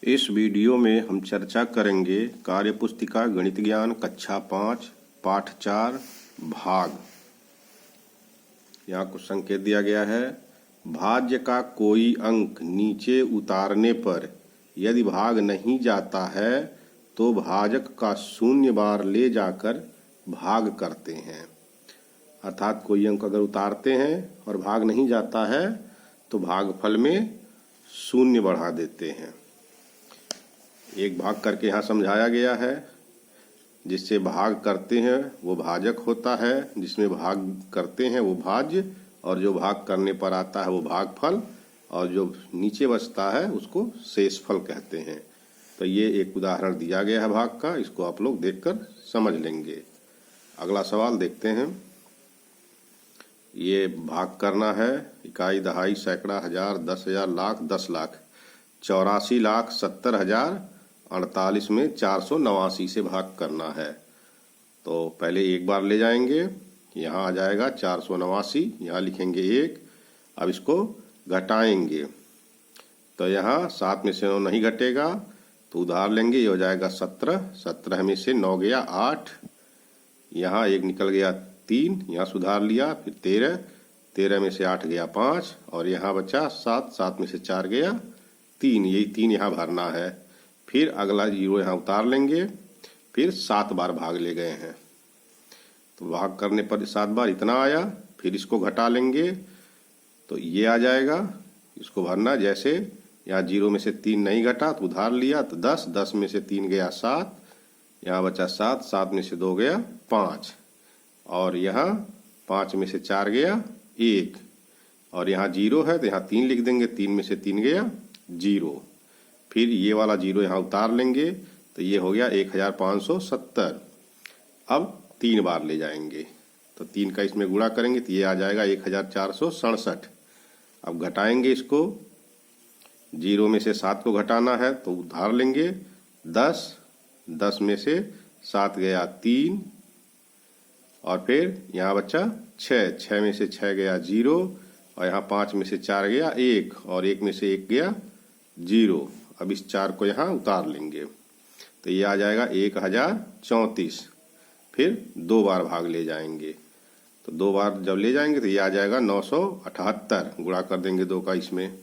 इस वीडियो में हम चर्चा करेंगे कार्यपुस्तिका गणित ज्ञान कक्षा 5 पाठ 4 भाग। यहाँ कुछ संकेत दिया गया है। भाज्य का कोई अंक नीचे उतारने पर यदि भाग नहीं जाता है तो भाजक का शून्य बार ले जाकर भाग करते हैं। अर्थात कोई अंक अगर उतारते हैं और भाग नहीं जाता है तो भागफल में शून्य बढ़ा देते हैं। एक भाग करके यहाँ समझाया गया है। जिससे भाग करते हैं वो भाजक होता है, जिसमें भाग करते हैं वो भाज्य, और जो भाग करने पर आता है वो भागफल, और जो नीचे बचता है उसको शेषफल कहते हैं। तो ये एक उदाहरण दिया गया है भाग का, इसको आप लोग देखकर समझ लेंगे। अगला सवाल देखते हैं। ये भाग करना है इकाई, दहाई, सैकड़ा, हजार, 10,000, लाख, 10 लाख, 84,70,048 में 489 से भाग करना है। तो पहले एक बार ले जाएंगे, यहाँ आ जाएगा 489, यहाँ लिखेंगे 1। अब इसको घटाएंगे तो यहाँ 7 में से 9 नहीं घटेगा तो उधार लेंगे, ये हो जाएगा 17। 17 में से 9 गया 8, यहाँ 1 निकल गया 3, यहाँ सुधार लिया, फिर 13, 13 में से 8 गया 5, और यहाँ बचा 7, 7 में से 4 गया 3, यही 3 यहाँ भरना है। फिर अगला जीरो यहाँ उतार लेंगे, फिर 7 बार भाग ले गए हैं तो भाग करने पर 7 बार इतना आया। फिर इसको घटा लेंगे तो ये आ जाएगा, इसको भरना। जैसे यहाँ जीरो में से 3 नहीं घटा तो उधार लिया तो 10, 10 में से 3 गया 7, यहाँ बचा 7, 7 में से 2 गया 5, और यहाँ 5 में से 4 गया 1, और यहाँ जीरो है तो यहाँ 3 लिख देंगे, 3 में से 3 गया 0। फिर ये वाला जीरो यहाँ उतार लेंगे तो ये हो गया 1570। अब 3 बार ले जाएंगे तो 3 का इसमें गुणा करेंगे तो ये आ जाएगा 1467। अब घटाएंगे इसको, जीरो में से 7 को घटाना है तो उधार लेंगे 10, 10 में से 7 गया 3, और फिर यहाँ बचा 6, 6 में से 6 गया 0, और यहाँ 5 में से 4 गया 1, और 1 में से 1 गया 0। अब इस 4 को यहाँ उतार लेंगे तो ये आ जाएगा 1034। फिर 2 बार भाग ले जाएंगे तो 2 बार जब ले जाएंगे तो ये आ जाएगा 978, गुणा कर देंगे 2 का इसमें।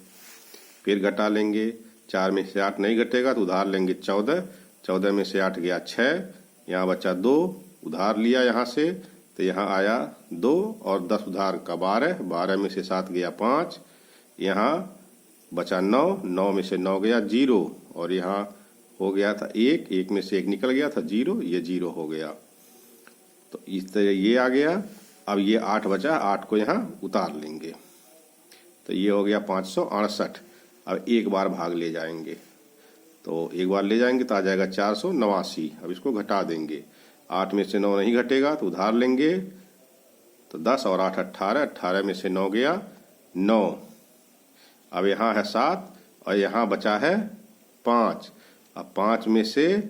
फिर घटा लेंगे, 4 में से 8 नहीं घटेगा तो उधार लेंगे 14, 14 में से 8 गया 6, यहाँ बचा 2, उधार लिया यहाँ से तो यहाँ आया 2, और 10 उधार का 12, 12 में से 7 गया 5, यहाँ बचा 9, 9 में से 9 गया 0, और यहाँ हो गया था 1, 1 में से 1 निकल गया था 0, ये 0 हो गया। तो इस तरह ये आ गया। अब ये 8 बचा, 8 को यहाँ उतार लेंगे तो ये हो गया 568। अब एक बार भाग ले जाएंगे तो एक बार ले जाएंगे तो आ जाएगा 489। अब इसको घटा देंगे, 8 में से 9 नहीं घटेगा तो उधार लेंगे तो 10 और 8 18, 18 में से 9 गया 9। अब यहाँ है 7 और यहाँ बचा है 5। अब 5 में से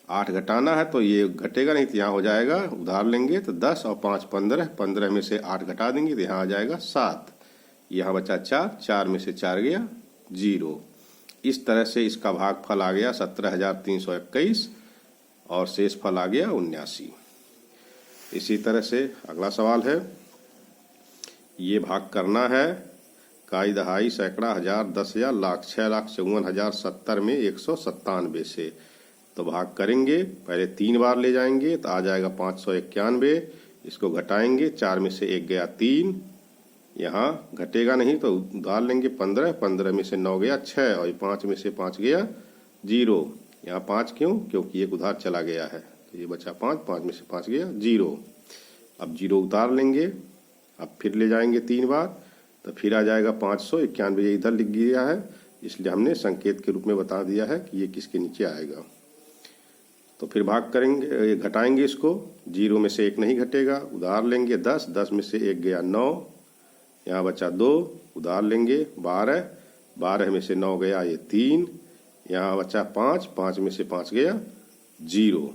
8 घटाना है तो ये घटेगा नहीं तो यहाँ हो जाएगा, उधार लेंगे तो 10 और 5 15, 15 में से 8 घटा देंगे तो यहाँ आ जाएगा 7, यहाँ बचा 4, 4 में से 4 गया 0। इस तरह से इसका भागफल आ गया 17,321 और शेष फल आ गया 79। इसी तरह से अगला सवाल है। ये भाग करना है इकाई, दहाई, सैकड़ा, हजार, 10,000, लाख, 6,54,070 में 197 से। तो भाग करेंगे, पहले 3 बार ले जाएंगे तो आ जाएगा 591। इसको घटाएंगे, 4 में से 1 गया 3, यहाँ घटेगा नहीं तो उधार लेंगे 15, 15 में से 9 गया 6, और 5 में से 5 गया 0। यहाँ 5 क्यों? क्योंकि एक उधार चला गया है तो ये बचा 5, 5 में से 5 गया 0। अब 0 उतार लेंगे, अब फिर ले जाएंगे 3 बार तो फिर आ जाएगा 591। ये इधर लिख गया है इसलिए हमने संकेत के रूप में बता दिया है कि ये किसके नीचे आएगा। तो फिर भाग करेंगे, घटाएंगे इसको, 0 में से 1 नहीं घटेगा, उधार लेंगे 10, 10 में से 1 गया 9, यहाँ बचा 2, उधार लेंगे 12, 12 में से 9 गया ये 3, यहाँ बचा 5, 5 में से 5 गया 0।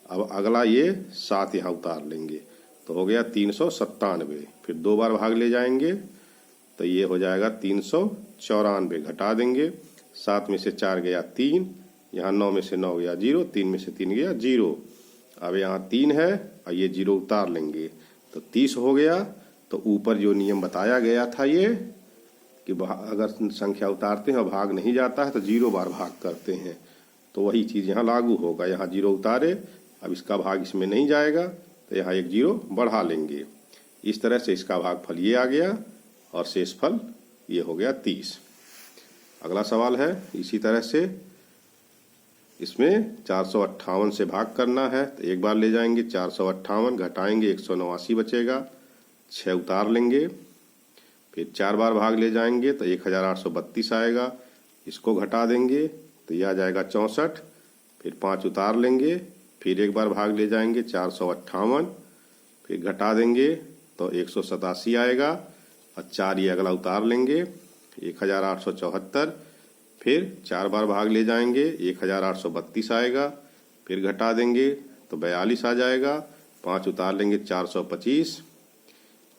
अब अगला ये 7 यहाँ उतार लेंगे तो हो गया 397। फिर 2 बार भाग ले जाएंगे तो ये हो जाएगा 394, घटा देंगे, 7 में से 4 गया 3, यहाँ 9 में से 9 गया 0, 3 में से 3 गया 0। अब यहाँ 3 है और ये 0 उतार लेंगे तो 30 हो गया। तो ऊपर जो नियम बताया गया था ये कि अगर संख्या उतारते हैं और भाग नहीं जाता है तो 0 बार भाग करते हैं, तो वही चीज़ यहाँ लागू होगा। यहाँ 0 उतारे, अब इसका भाग इसमें नहीं जाएगा तो यहाँ एक 0 बढ़ा लेंगे। इस तरह से इसका भागफल ये आ गया और शेषफल ये हो गया 30। अगला सवाल है इसी तरह से, इसमें 458 से भाग करना है तो एक बार ले जाएंगे 458, घटाएंगे 189 बचेगा, 6 उतार लेंगे, फिर 4 बार भाग ले जाएंगे तो 1832 आएगा, इसको घटा देंगे तो यह आ जाएगा 64, फिर 5 उतार लेंगे, फिर एक बार भाग ले जाएंगे 458, फिर घटा देंगे तो 187 आएगा और 4 ये अगला उतार लेंगे 1874, फिर 4 बार भाग ले जाएंगे 1832 आएगा, फिर घटा देंगे तो 42 आ जाएगा, 5 उतार लेंगे 425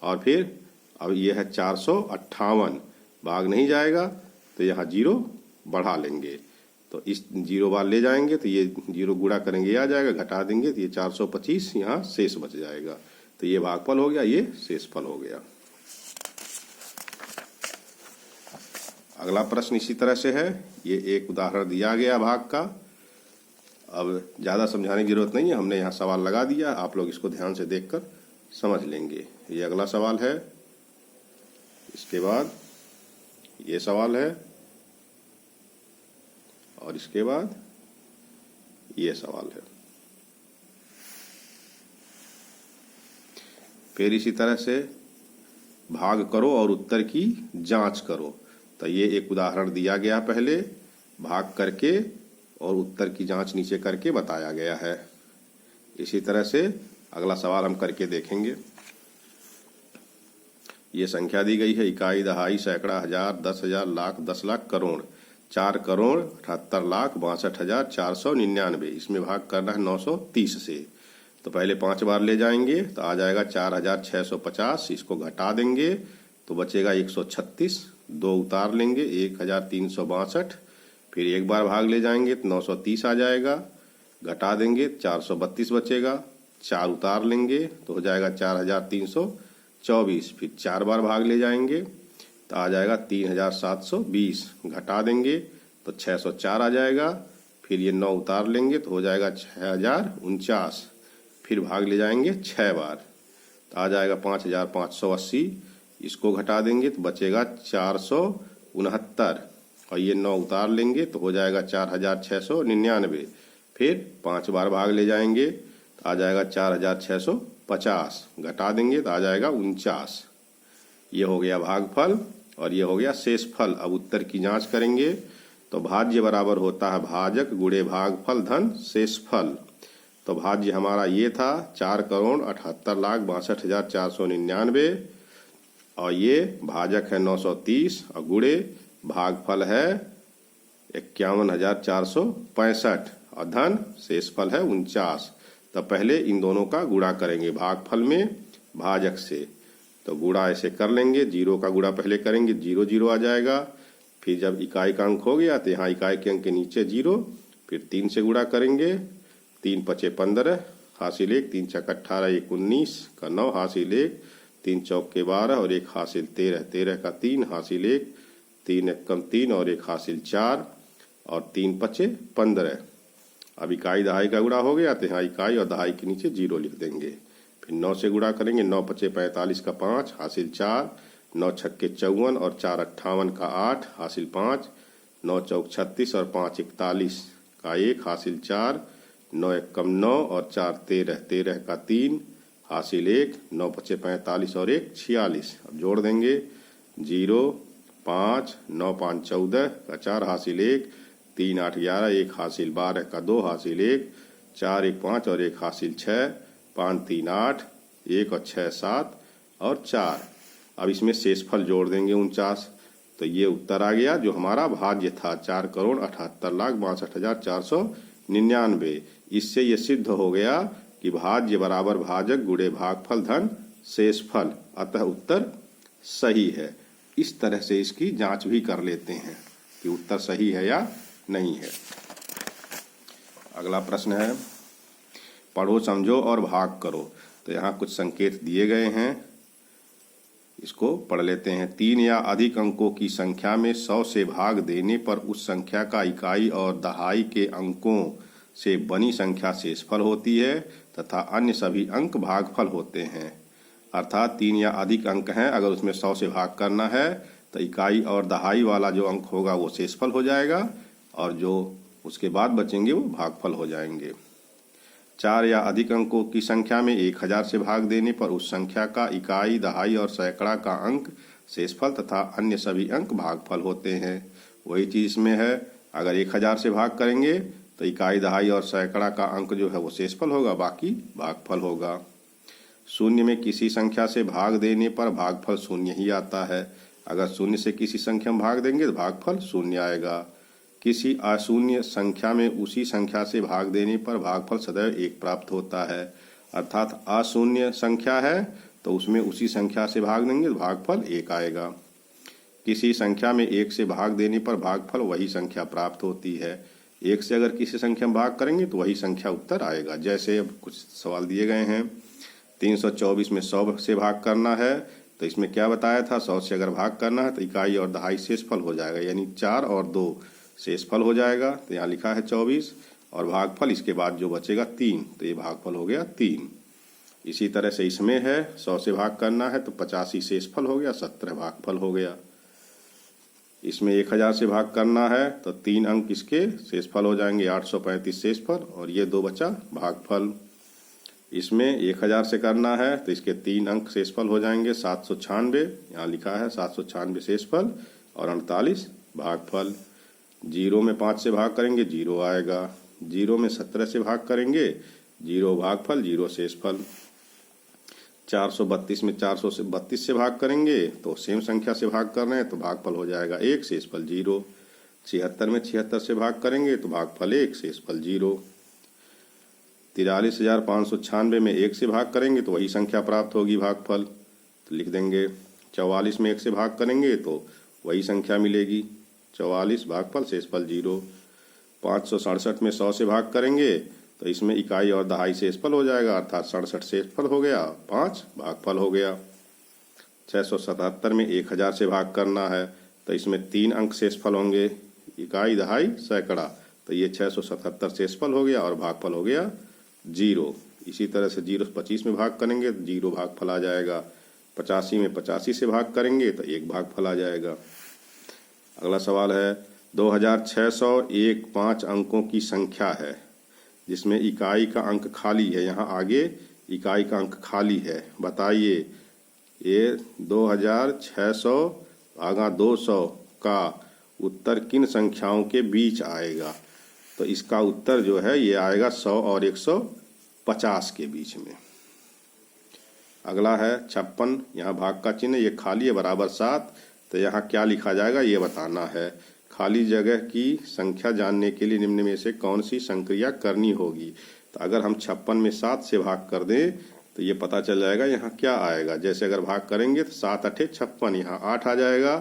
और फिर अब ये है 458, भाग नहीं जाएगा तो यहाँ 0 बढ़ा लेंगे तो इस 0 बार ले जाएंगे तो ये 0 गुणा करेंगे ये आ जाएगा, घटा देंगे तो ये 425 यहाँ शेष बच जाएगा। तो ये भागफल हो गया, ये शेषफल हो गया। अगला प्रश्न इसी तरह से है, ये एक उदाहरण दिया गया भाग का। अब ज़्यादा समझाने की जरूरत नहीं है, हमने यहाँ सवाल लगा दिया, आप लोग इसको ध्यान से देखकर समझ लेंगे। ये अगला सवाल है, इसके बाद ये सवाल है और इसके बाद ये सवाल है। फिर इसी तरह से भाग करो और उत्तर की जांच करो। तो ये एक उदाहरण दिया गया, पहले भाग करके और उत्तर की जांच नीचे करके बताया गया है। इसी तरह से अगला सवाल हम करके देखेंगे। ये संख्या दी गई है, इकाई, दहाई, सैकड़ा, हजार, 10,000, लाख, 10 लाख, करोड़। 4,78,62,499। इसमें भाग करना है 930 से। तो पहले 5 बार ले जाएंगे तो आ जाएगा 4,650, इसको घटा देंगे तो बचेगा 136, 2 उतार लेंगे 1,362, फिर एक बार भाग ले जाएंगे तो 930 आ जाएगा, घटा देंगे 432 बचेगा, 4 उतार लेंगे तो हो जाएगा 4,324, फिर 4 बार भाग ले जाएंगे तो आ जाएगा 3,720, घटा देंगे तो 604 आ जाएगा, फिर ये 9 उतार लेंगे तो हो जाएगा 6,049, फिर भाग ले जाएंगे 6 बार तो आ जाएगा 5,580, इसको घटा देंगे तो बचेगा 469 और ये 9 उतार लेंगे तो हो जाएगा 4,699, फिर 5 बार भाग ले जाएंगे तो आ जाएगा 4,650, घटा देंगे तो आ जाएगा 49। ये हो गया भागफल और ये हो गया शेषफल। अब उत्तर की जांच करेंगे तो भाज्य बराबर होता है भाजक गुणे भागफल धन शेषफल। तो भाज्य हमारा ये था 4,78,62,499 और ये भाजक है 930 और गुणे भागफल है 51,465 और धन शेषफल है 49। तो पहले इन दोनों का गुणा करेंगे भागफल में भाजक से। तो गुणा ऐसे कर लेंगे, 0 का गुणा पहले करेंगे, 0 0 आ जाएगा, फिर जब इकाई का अंक हो गया तो यहाँ इकाई के अंक के नीचे 0, फिर 3 से गुणा करेंगे, 3 पचे 15 हासिल 1, 3 चक 18 1 19 का 9 हासिल 1, 3 चौक के 12 और 1 हासिल 13, 13 का 3 हासिल 1, 3 1 कम 3 और 1 हासिल 4 और 3 पचे 15। अब इकाई दहाई का गुणा हो गया तो यहाँ इकाई और दहाई के नीचे 0 लिख देंगे, फिर 9 से गुणा करेंगे, 9 पचे 45 का 5 हासिल 4, 9 छक्के 54 और 4 58 का 8 हासिल 5, 9 चौक 36 और 5 41 का 1 हासिल 4, 9 1 कम 9 और 4 13, 13 का 3 हासिल 1, 9 पचे 45 और 1 46। अब जोड़ देंगे 0 5 9 5 14 का 4 हासिल 1, 3 8 11 1 हासिल 12 का 2 हासिल 1, 4 1 5 और 1 हासिल 6, 5 3 8 1 और 6 7 और 4। अब इसमें शेषफल जोड़ देंगे 49। तो ये उत्तर आ गया जो हमारा भाज्य था 4,78,62,499। इससे ये सिद्ध हो गया कि भाज्य बराबर भाजक गुणे भागफल धन शेषफल, अतः उत्तर सही है। इस तरह से इसकी जांच भी कर लेते हैं। कि उत्तर सही है या नहीं है। अगला प्रश्न है पढ़ो समझो और भाग करो। तो यहाँ कुछ संकेत दिए गए हैं, इसको पढ़ लेते हैं। 3 या अधिक अंकों की संख्या में 100 से भाग देने पर उस संख्या का इकाई और दहाई के अंकों से बनी संख्या शेषफल होती है तथा अन्य सभी अंक भागफल होते हैं। अर्थात 3 या अधिक अंक हैं, अगर उसमें 100 से भाग करना है तो इकाई और दहाई वाला जो अंक होगा वो शेषफल हो जाएगा और जो उसके बाद बचेंगे वो भागफल हो जाएंगे। 4 या अधिक अंकों की संख्या में 1000 से भाग देने पर उस संख्या का इकाई, दहाई और सैकड़ा का अंक शेषफल तथा अन्य सभी अंक भागफल होते हैं। वही चीज़ इसमें है, अगर 1000 से भाग करेंगे तो इकाई, दहाई और सैकड़ा का अंक जो है वो शेषफल होगा, बाकी भागफल होगा। शून्य में किसी संख्या से भाग देने पर भागफल शून्य ही आता है। अगर शून्य से किसी संख्या में भाग देंगे तो भागफल शून्य आएगा। किसी अशून्य संख्या में उसी संख्या से भाग देने पर भागफल सदैव 1 प्राप्त होता है। अर्थात अशून्य संख्या है तो उसमें उसी संख्या से भाग देंगे तो भागफल 1 आएगा। किसी संख्या में 1 से भाग देने पर भागफल वही संख्या प्राप्त होती है। 1 से अगर किसी संख्या में भाग करेंगे तो वही संख्या उत्तर आएगा। जैसे अब कुछ सवाल दिए गए हैं, 324 में 100 से भाग करना है तो इसमें क्या बताया था, 100 से अगर भाग करना है तो इकाई और दहाई शेषफल हो जाएगा, यानी 4 और 2 शेषफल हो जाएगा। तो यहाँ लिखा है 24 और भागफल इसके बाद जो बचेगा 3, तो ये भागफल हो गया 3। इसी तरह से इसमें है 100 से भाग करना है तो 85 शेषफल हो गया, 17 भागफल हो गया। इसमें 1000 से भाग करना है तो 3 अंक इसके शेषफल हो जाएंगे, 835 शेषफल और ये 2 बचा भागफल। इसमें 1000 से करना है तो इसके 3 अंक शेषफल हो जाएंगे, 796, यहाँ लिखा है 796 शेषफल और 48 भागफल। 0 में 5 से भाग करेंगे 0 आएगा, 0 में 17 से भाग करेंगे 0 भागफल 0 शेषफल। 432 में 432 से भाग करेंगे तो सेम संख्या से भाग कर रहे हैं तो भागफल हो जाएगा 1, शेषफल 0। 76 में 76 से भाग करेंगे तो भागफल 1, शेषफल 0। 43,596 में 1 से भाग करेंगे तो वही संख्या प्राप्त होगी, भागफल तो लिख देंगे। 44 में 1 से भाग करेंगे तो वही संख्या मिलेगी, 44 भागफल शेषफल 0। 567 में 100 से भाग करेंगे तो इसमें इकाई और दहाई शेषफल हो जाएगा, अर्थात 67 शेषफल हो गया, 5 भागफल हो गया। 677 में 1000 से भाग करना है तो इसमें 3 अंक शेषफल होंगे, इकाई, दहाई, सैकड़ा, तो ये 677 शेषफल हो गया और भागफल हो गया 0। इसी तरह से 0 से 25 में भाग करेंगे तो 0 भागफल आ जाएगा। 85 में 85 से भाग करेंगे तो 1 भागफल आ जाएगा। अगला सवाल है 2601 5 अंकों की संख्या है जिसमें इकाई का अंक खाली है। यहाँ आगे इकाई का अंक खाली है, बताइए ये 2600 आगा 200 का उत्तर किन संख्याओं के बीच आएगा। तो इसका उत्तर जो है ये आएगा 100 और 150 के बीच में। अगला है 56, यहाँ भाग का चिन्ह, ये खाली है, बराबर 7, तो यहाँ क्या लिखा जाएगा ये बताना है। खाली जगह की संख्या जानने के लिए निम्न में से कौन सी संक्रिया करनी होगी। तो अगर हम 56 में 7 से भाग कर दें तो ये पता चल जाएगा यहाँ क्या आएगा। जैसे अगर भाग करेंगे तो 7 8 56, यहाँ 8 आ जाएगा।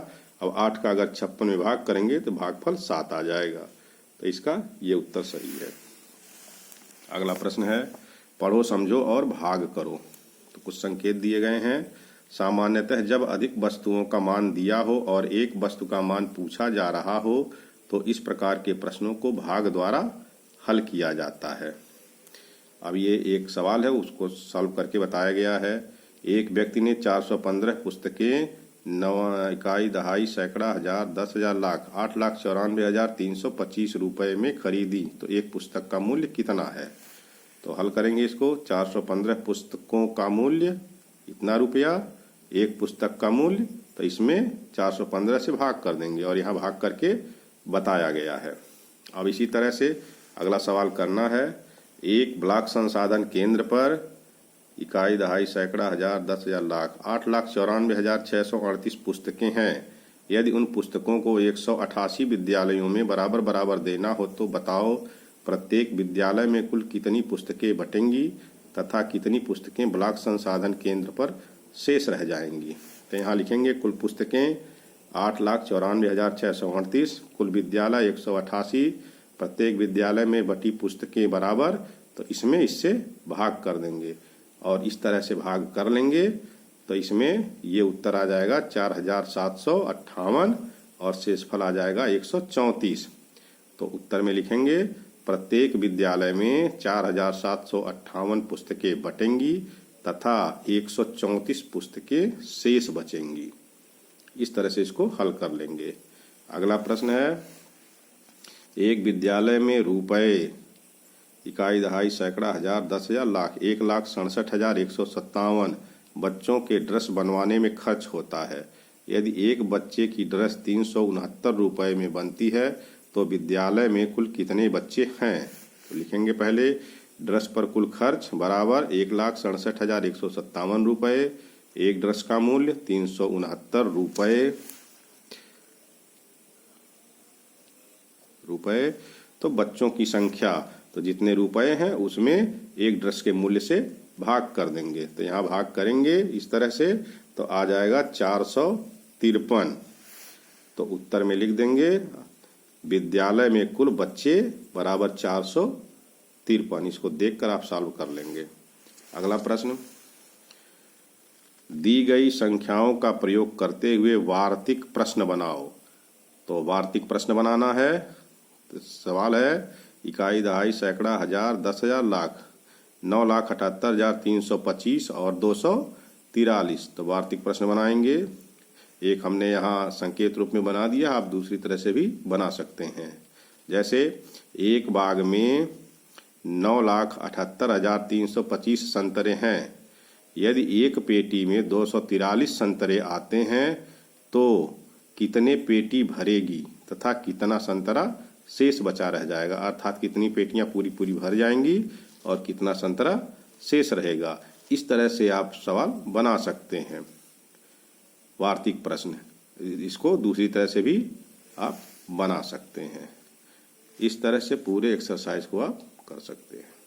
अब 8 का अगर 56 में भाग करेंगे तो भागफल 7 आ जाएगा, तो इसका ये उत्तर सही है। अगला प्रश्न है पढ़ो समझो और भाग करो। तो कुछ संकेत दिए गए हैं। सामान्यतः जब अधिक वस्तुओं का मान दिया हो और एक वस्तु का मान पूछा जा रहा हो तो इस प्रकार के प्रश्नों को भाग द्वारा हल किया जाता है। अब ये एक सवाल है, उसको सॉल्व करके बताया गया है। एक व्यक्ति ने 415 पुस्तकें 9 इकाई, दहाई, सैकड़ा, हजार, 10,000, लाख 8,94,325 रुपये में खरीदी। तो एक पुस्तक का मूल्य कितना है। तो हल करेंगे इसको। 415 पुस्तकों का मूल्य इतना रुपया, एक पुस्तक का मूल्य, तो इसमें 415 से भाग कर देंगे और यहाँ भाग करके बताया गया है। अब इसी तरह से अगला सवाल करना है। एक ब्लॉक संसाधन केंद्र पर इकाई, दहाई, सैकड़ा, हजार, 10,000, लाख 8,94,638 पुस्तकें हैं। यदि उन पुस्तकों को 188 विद्यालयों में बराबर बराबर देना हो तो बताओ प्रत्येक विद्यालय में कुल कितनी पुस्तकें बटेंगी तथा कितनी पुस्तकें ब्लॉक संसाधन केंद्र पर शेष रह जाएंगी। तो यहाँ लिखेंगे कुल पुस्तकें 8,94,638, कुल विद्यालय 188, प्रत्येक विद्यालय में बटी पुस्तकें बराबर, तो इसमें इससे भाग कर देंगे और इस तरह से भाग कर लेंगे तो इसमें ये उत्तर आ जाएगा 4,758 और शेषफल आ जाएगा 134। तो उत्तर में लिखेंगे प्रत्येक विद्यालय में 4,758 पुस्तकें बटेंगी तथा 134 पुस्तकें शेष बचेंगी। इस तरह से इसको हल कर लेंगे। अगला प्रश्न है, एक विद्यालय में रुपए, इकाई, दहाई, सैकड़ा, हजार, 10,000, लाख, 1,67,157 बच्चों के ड्रेस बनवाने में खर्च होता है। यदि एक बच्चे की ड्रेस 369 रुपये में बनती है तो विद्यालय में कुल कितने बच्चे हैं? तो लिखेंगे पहले ड्रेस पर कुल खर्च बराबर 1,67,157 रुपये, एक ड्रेस का मूल्य 369 रुपये, तो बच्चों की संख्या, तो जितने रुपए हैं उसमें एक ड्रेस के मूल्य से भाग कर देंगे। तो यहाँ भाग करेंगे इस तरह से तो आ जाएगा 453। तो उत्तर में लिख देंगे विद्यालय में कुल बच्चे बराबर 453। इसको देखकर आप सॉल्व कर लेंगे। अगला प्रश्न, दी गई संख्याओं का प्रयोग करते हुए वार्तिक प्रश्न बनाओ। तो वार्तिक प्रश्न बनाना है। तो सवाल है, इकाई, दहाई, सैकड़ा, हजार, 10,000, लाख, 9,78,325 और 243। तो वार्तिक प्रश्न बनाएंगे। एक हमने यहाँ संकेत रूप में बना दिया, आप दूसरी तरह से भी बना सकते हैं। जैसे एक बाग में 9,78,325 संतरे हैं। यदि एक पेटी में 243 संतरे आते हैं तो कितने पेटी भरेगी तथा कितना संतरा शेष बचा रह जाएगा, अर्थात कितनी पेटियां पूरी पूरी भर जाएंगी और कितना संतरा शेष रहेगा। इस तरह से आप सवाल बना सकते हैं वार्तिक प्रश्न। इसको दूसरी तरह से भी आप बना सकते हैं। इस तरह से पूरे एक्सरसाइज को आप कर सकते हैं।